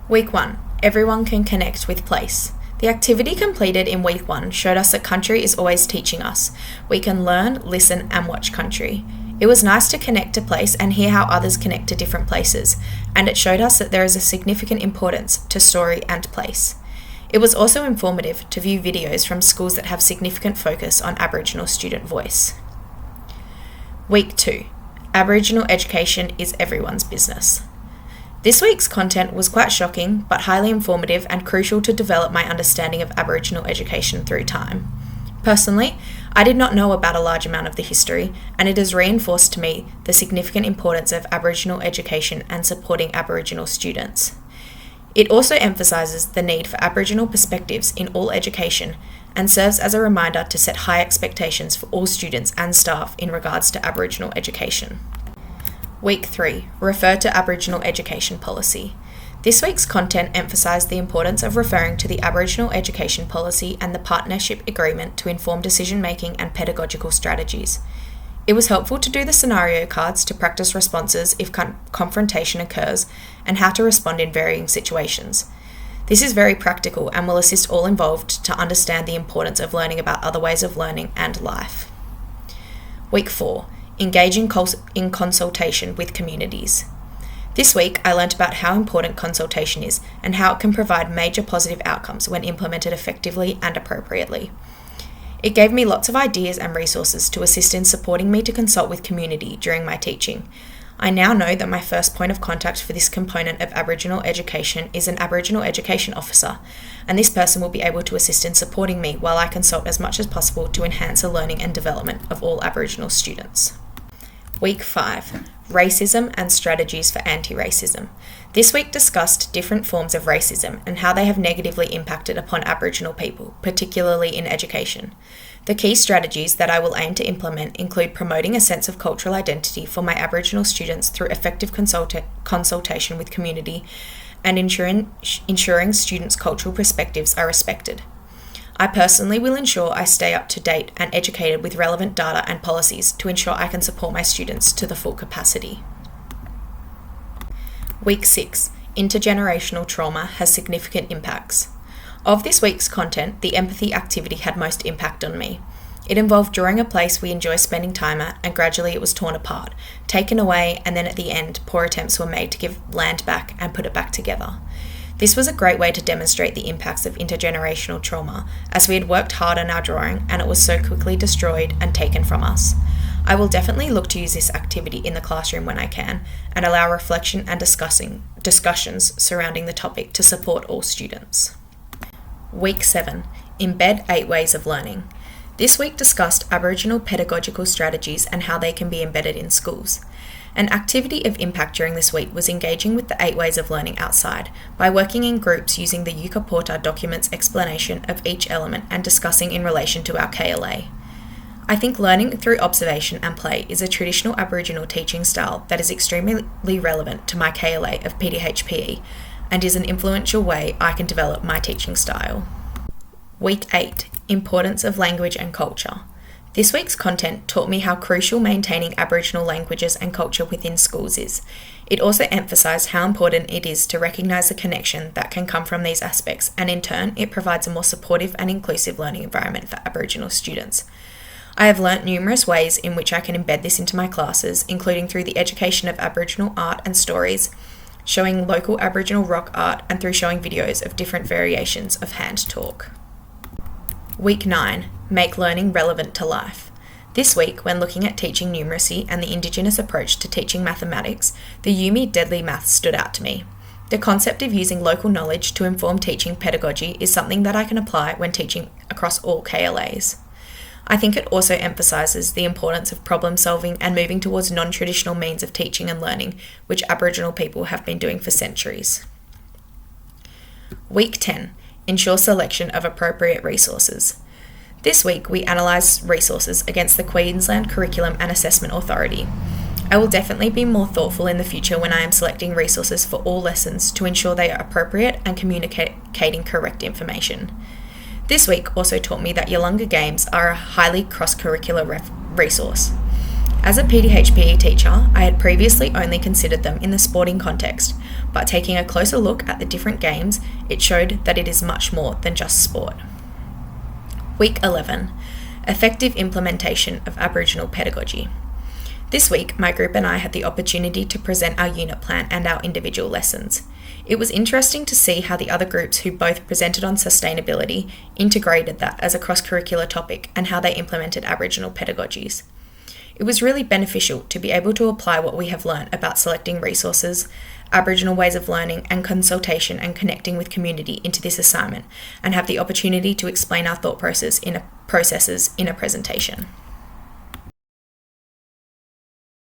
Week 1. Everyone can connect with place. The activity completed in Week 1 showed us that country is always teaching us. We can learn, listen, and watch country. It was nice to connect to place and hear how others connect to different places, and it showed us that there is a significant importance to story and place. It was also informative to view videos from schools that have significant focus on Aboriginal student voice. Week 2. Aboriginal education is everyone's business. This week's content was quite shocking, but highly informative and crucial to develop my understanding of Aboriginal education through time. Personally, I did not know about a large amount of the history, and it has reinforced to me the significant importance of Aboriginal education and supporting Aboriginal students. It also emphasises the need for Aboriginal perspectives in all education and serves as a reminder to set high expectations for all students and staff in regards to Aboriginal education. Week 3. Refer to Aboriginal Education Policy. This week's content emphasised the importance of referring to the Aboriginal Education Policy and the Partnership Agreement to inform decision-making and pedagogical strategies. It was helpful to do the scenario cards to practice responses if confrontation occurs and how to respond in varying situations. This is very practical and will assist all involved to understand the importance of learning about other ways of learning and life. Week 4. Engage in consultation with communities. This week, I learnt about how important consultation is and how it can provide major positive outcomes when implemented effectively and appropriately. It gave me lots of ideas and resources to assist in supporting me to consult with community during my teaching. I now know that my first point of contact for this component of Aboriginal education is an Aboriginal Education Officer, and this person will be able to assist in supporting me while I consult as much as possible to enhance the learning and development of all Aboriginal students. Week 5. Racism and Strategies for Anti-Racism. This week discussed different forms of racism and how they have negatively impacted upon Aboriginal people, particularly in education. The key strategies that I will aim to implement include promoting a sense of cultural identity for my Aboriginal students through effective consultation with community and ensuring students' cultural perspectives are respected. I personally will ensure I stay up to date and educated with relevant data and policies to ensure I can support my students to the full capacity. Week 6. Intergenerational trauma has significant impacts. Of this week's content, the empathy activity had most impact on me. It involved drawing a place we enjoy spending time at, and gradually it was torn apart, taken away, and then at the end, poor attempts were made to give land back and put it back together. This was a great way to demonstrate the impacts of intergenerational trauma, as we had worked hard on our drawing and it was so quickly destroyed and taken from us. I will definitely look to use this activity in the classroom when I can, and allow reflection and discussions surrounding the topic to support all students. Week 7. Embed 8 Ways of Learning. This week discussed Aboriginal pedagogical strategies and how they can be embedded in schools. An activity of impact during this week was engaging with the 8 ways of learning outside by working in groups using the Yucca Porter document's explanation of each element and discussing in relation to our KLA. I think learning through observation and play is a traditional Aboriginal teaching style that is extremely relevant to my KLA of PDHPE and is an influential way I can develop my teaching style. Week 8. Importance of language and culture. This week's content taught me how crucial maintaining Aboriginal languages and culture within schools is. It also emphasised how important it is to recognise the connection that can come from these aspects, and in turn, it provides a more supportive and inclusive learning environment for Aboriginal students. I have learnt numerous ways in which I can embed this into my classes, including through the education of Aboriginal art and stories, showing local Aboriginal rock art, and through showing videos of different variations of hand talk. Week 9. Make learning relevant to life. This week, when looking at teaching numeracy and the Indigenous approach to teaching mathematics, the Yumi Deadly Maths stood out to me. The concept of using local knowledge to inform teaching pedagogy is something that I can apply when teaching across all KLAs. I think it also emphasises the importance of problem solving and moving towards non-traditional means of teaching and learning, which Aboriginal people have been doing for centuries. Week 10. Ensure selection of appropriate resources. This week, we analysed resources against the Queensland Curriculum and Assessment Authority. I will definitely be more thoughtful in the future when I am selecting resources for all lessons to ensure they are appropriate and communicating correct information. This week also taught me that Yolnga Games are a highly cross-curricular resource. As a PDHPE teacher, I had previously only considered them in the sporting context, but taking a closer look at the different games, it showed that it is much more than just sport. Week 11. Effective implementation of Aboriginal pedagogy. This week, my group and I had the opportunity to present our unit plan and our individual lessons. It was interesting to see how the other groups who both presented on sustainability integrated that as a cross-curricular topic and how they implemented Aboriginal pedagogies. It was really beneficial to be able to apply what we have learnt about selecting resources, Aboriginal ways of learning, and consultation and connecting with community into this assignment, and have the opportunity to explain our thought processes in a presentation.